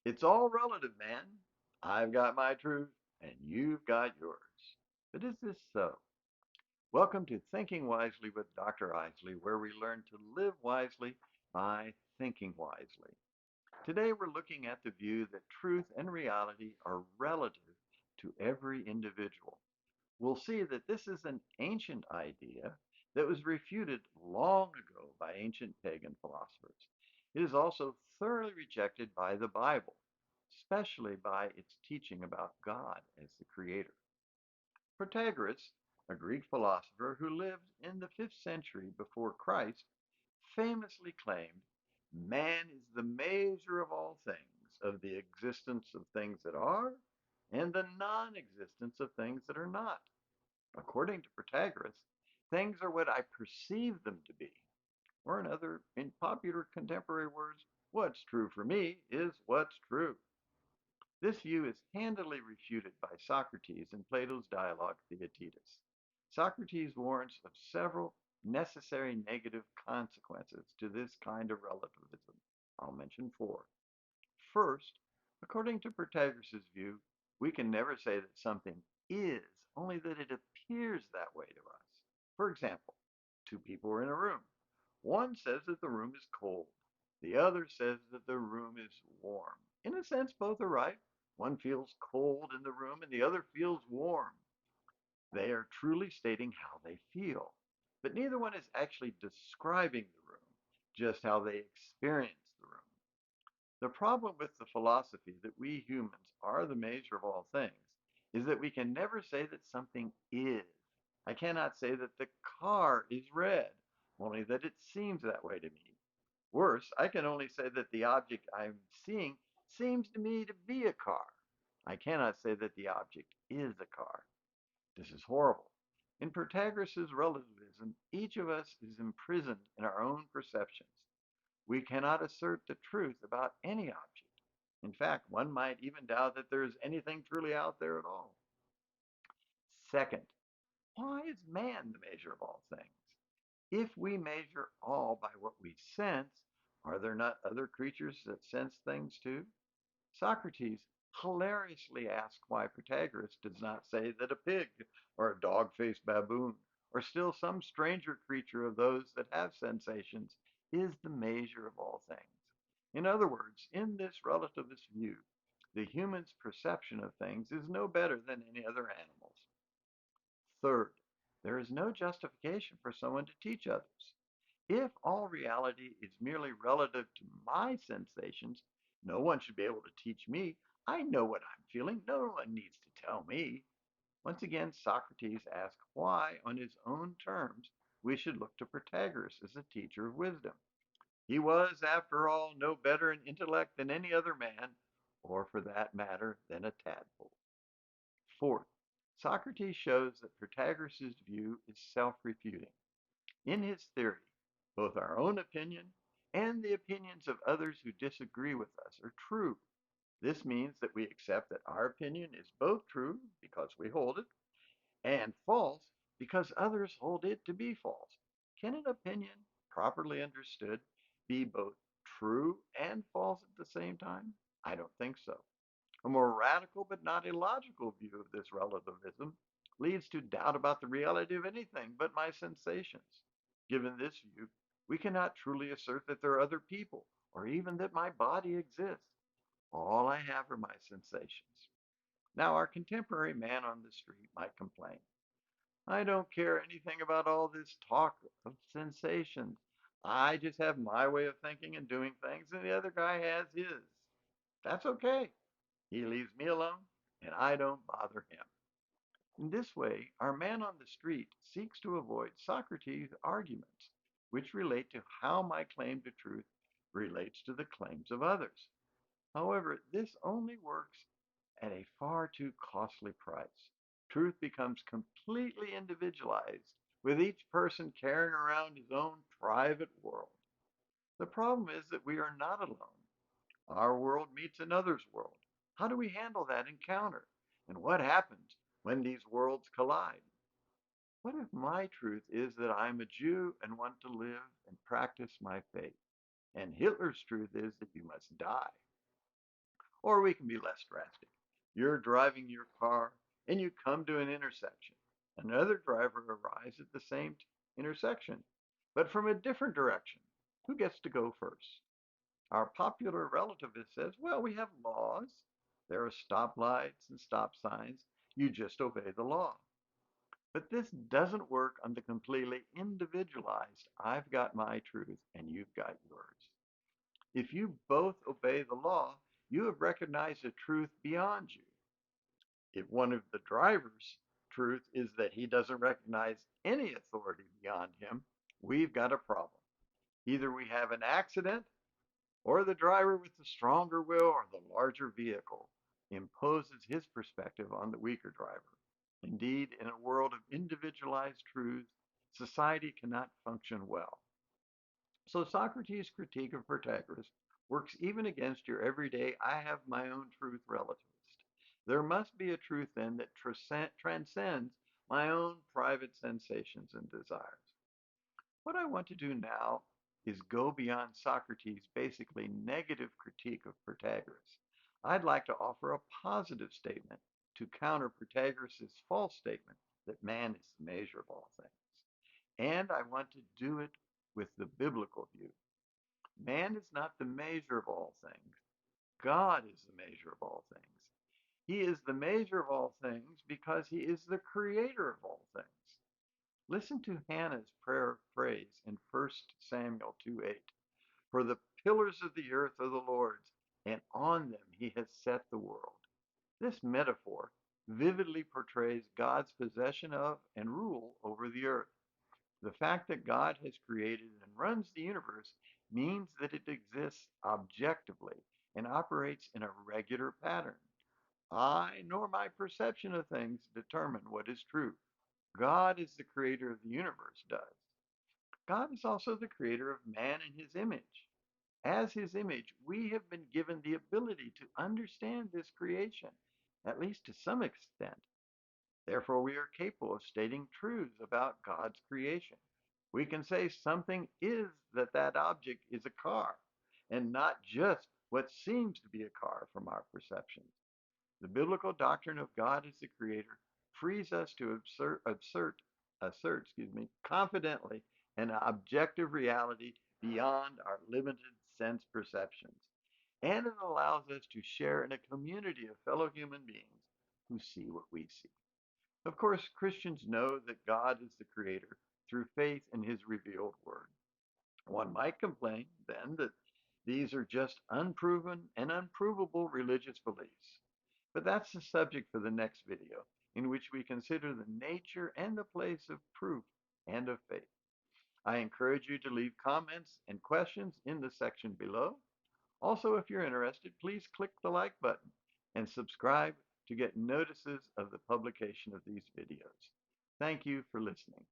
It's all relative, man. I've got my truth, and you've got yours. But is this so? Welcome to Thinking Wisely with Dr. Isley, where we learn to live wisely by thinking wisely. Today, we're looking at the view that truth and reality are relative to every individual. We'll see that this is an ancient idea that was refuted long ago by ancient pagan philosophers. It is also thoroughly rejected by the Bible, especially by its teaching about God as the creator. Protagoras, a Greek philosopher who lived in the 5th century before Christ, famously claimed, "Man is the measure of all things, of the existence of things that are, and the non existence of things that are not." According to Protagoras, things are what I perceive them to be. Or in popular contemporary words, what's true for me is what's true. This view is handily refuted by Socrates in Plato's dialogue Theaetetus. Socrates warns of several necessary negative consequences to this kind of relativism. I'll mention four. First, according to Protagoras' view, we can never say that something is, only that it appears that way to us. For example, two people are in a room. One says that the room is cold. The other says that the room is warm. In a sense, both are right. One feels cold in the room and the other feels warm. They are truly stating how they feel. But neither one is actually describing the room, just how they experience the room. The problem with the philosophy that we humans are the measure of all things is that we can never say that something is. I cannot say that the car is red, only that it seems that way to me. Worse, I can only say that the object I'm seeing seems to me to be a car. I cannot say that the object is a car. This is horrible. In Protagoras' relativism, each of us is imprisoned in our own perceptions. We cannot assert the truth about any object. In fact, one might even doubt that there is anything truly out there at all. Second, why is man the measure of all things? If we measure all by what we sense, are there not other creatures that sense things too? Socrates hilariously asks why Protagoras does not say that a pig, or a dog faced baboon, or still some stranger creature of those that have sensations, is the measure of all things. In other words, in this relativist view, the human's perception of things is no better than any other animal's. Third, there is no justification for someone to teach others. If all reality is merely relative to my sensations, no one should be able to teach me. I know what I'm feeling. No one needs to tell me. Once again, Socrates asks why, on his own terms, we should look to Protagoras as a teacher of wisdom. He was, after all, no better in intellect than any other man, or for that matter, than a tadpole. Fourth, Socrates shows that Protagoras' view is self-refuting. In his theory, both our own opinion and the opinions of others who disagree with us are true. This means that we accept that our opinion is both true because we hold it and false because others hold it to be false. Can an opinion, properly understood, be both true and false at the same time? I don't think so. A more radical but not illogical view of this relativism leads to doubt about the reality of anything but my sensations. Given this view, we cannot truly assert that there are other people or even that my body exists. All I have are my sensations. Now, our contemporary man on the street might complain, "I don't care anything about all this talk of sensations. I just have my way of thinking and doing things, and the other guy has his. That's okay. He leaves me alone, and I don't bother him." In this way, our man on the street seeks to avoid Socrates' arguments, which relate to how my claim to truth relates to the claims of others. However, this only works at a far too costly price. Truth becomes completely individualized, with each person carrying around his own private world. The problem is that we are not alone. Our world meets another's world. How do we handle that encounter? And what happens when these worlds collide? What if my truth is that I'm a Jew and want to live and practice my faith? And Hitler's truth is that you must die. Or we can be less drastic. You're driving your car and you come to an intersection. Another driver arrives at the same intersection, but from a different direction. Who gets to go first? Our popular relativist says, well, we have laws. There are stoplights and stop signs. You just obey the law. But this doesn't work on the completely individualized, I've got my truth and you've got yours. If you both obey the law, you have recognized a truth beyond you. If one of the driver's truth is that he doesn't recognize any authority beyond him, we've got a problem. Either we have an accident or the driver with the stronger will or the larger vehicle imposes his perspective on the weaker driver. Indeed, in a world of individualized truths, society cannot function well. So Socrates' critique of Protagoras works even against your everyday I have my own truth relativist. There must be a truth then that transcends my own private sensations and desires. What I want to do now is go beyond Socrates' basically negative critique of Protagoras. I'd like to offer a positive statement to counter Protagoras' false statement that man is the measure of all things. And I want to do it with the biblical view. Man is not the measure of all things. God is the measure of all things. He is the measure of all things because he is the creator of all things. Listen to Hannah's prayer phrase in 1 Samuel 2:8. For the pillars of the earth are the Lord's, and on them he has set the world. This metaphor vividly portrays God's possession of and rule over the earth. The fact that God has created and runs the universe means that it exists objectively and operates in a regular pattern. I nor my perception of things determine what is true. God is the creator of the universe does. God is also the creator of man in his image. As his image, we have been given the ability to understand this creation, at least to some extent. Therefore, we are capable of stating truths about God's creation. We can say something is that object is a car, and not just what seems to be a car from our perceptions. The biblical doctrine of God as the creator frees us to assert confidently an objective reality beyond our limited sense perceptions. And it allows us to share in a community of fellow human beings who see what we see. Of course, Christians know that God is the creator through faith in his revealed word. One might complain, then, that these are just unproven and unprovable religious beliefs. But that's the subject for the next video, in which we consider the nature and the place of proof and of faith. I encourage you to leave comments and questions in the section below. Also, if you're interested, please click the like button and subscribe to get notices of the publication of these videos. Thank you for listening.